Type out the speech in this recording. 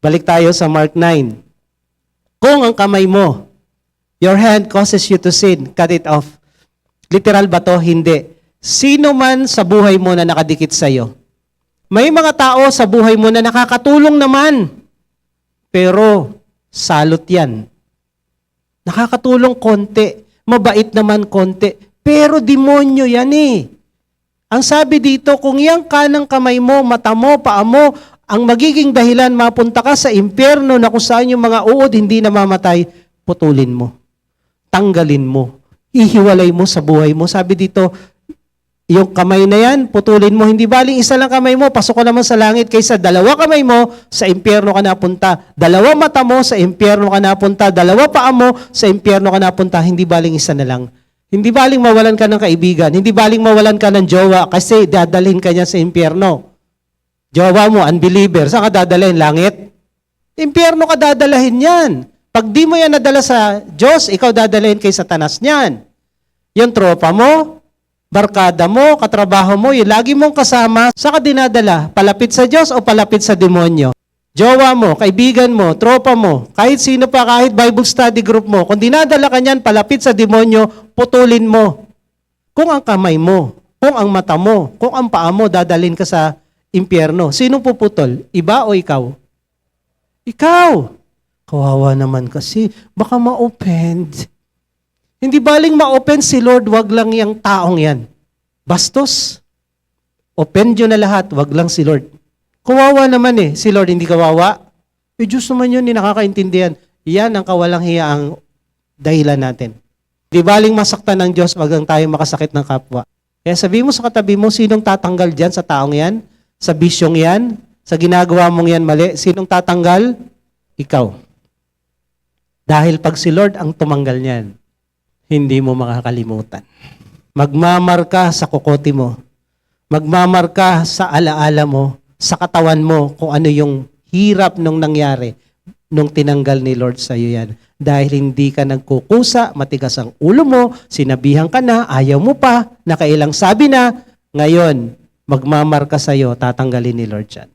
Balik tayo sa Mark 9. Kung ang kamay mo, your hand causes you to sin, cut it off. Literal ba to? Hindi. Sino man sa buhay mo na nakadikit sa'yo? May mga tao sa buhay mo na nakakatulong naman. Pero, salot yan. Nakakatulong konti. Mabait naman konti. Pero demonyo yan eh. Ang sabi dito, kung yang kanang kamay mo, mata mo, paa mo, ang magiging dahilan mapunta ka sa impyerno na kung saan yung mga uod hindi namamatay, putulin mo. Tanggalin mo. Ihiwalay mo sa buhay mo. Sabi dito, yung kamay na yan, putulin mo. Hindi baling isa lang kamay mo, pasok ka naman sa langit kaysa dalawa kamay mo, sa impyerno ka napunta. Dalawa mata mo, sa impyerno ka napunta. Dalawa paa mo, sa impyerno ka napunta. Hindi baling isa na lang. Hindi baling mawalan ka ng kaibigan. Hindi baling mawalan ka ng jowa kasi dadalhin ka niya sa impyerno. Jowa mo, unbeliever. Saan ka dadalhin? Langit? Impyerno ka dadalhin yan. Pag di mo yan nadala sa Diyos, ikaw dadalhin kay Satanas niyan. Yung tropa mo, barkada mo, katrabaho mo, yung lagi mong kasama, saan ka dinadala? Palapit sa Diyos o palapit sa demonyo? Jowa mo, kaibigan mo, tropa mo, kahit sino pa, kahit Bible study group mo, kung dinadala ka niyan palapit sa demonyo, putulin mo. Kung ang kamay mo, kung ang mata mo, kung ang paa mo, dadalhin ka sa impyerno. Sinong puputol? Iba o ikaw? Ikaw! Kawawa naman kasi, baka ma-offend. Hindi baling ma-offend si Lord, wag lang yung taong yan. Bastos. Offend nyo na lahat, wag lang si Lord. Kawawa naman eh. Si Lord hindi kawawa. Eh, Diyos naman yun, hindi nakakaintindihan. Yan ang kawalang hiya ang dahilan natin. Di baling masaktan ng Diyos, wag lang tayo makasakit ng kapwa. Kaya sabi mo sa katabi mo, sinong tatanggal dyan sa taong yan? Sa bisyong yan? Sa ginagawa mong yan mali? Sinong tatanggal? Ikaw. Dahil pag si Lord ang tumanggal niyan, hindi mo makakalimutan. Magmamarka sa kokote mo. Magmamarka sa alaala mo, sa katawan mo, kung ano yung hirap nung nangyari nung tinanggal ni Lord sa iyo yan. Dahil hindi ka nagkukusa, matigas ang ulo mo, sinabihan ka na, ayaw mo pa, nakailang sabi na, ngayon, magmamarka sa iyo, tatanggalin ni Lord yan.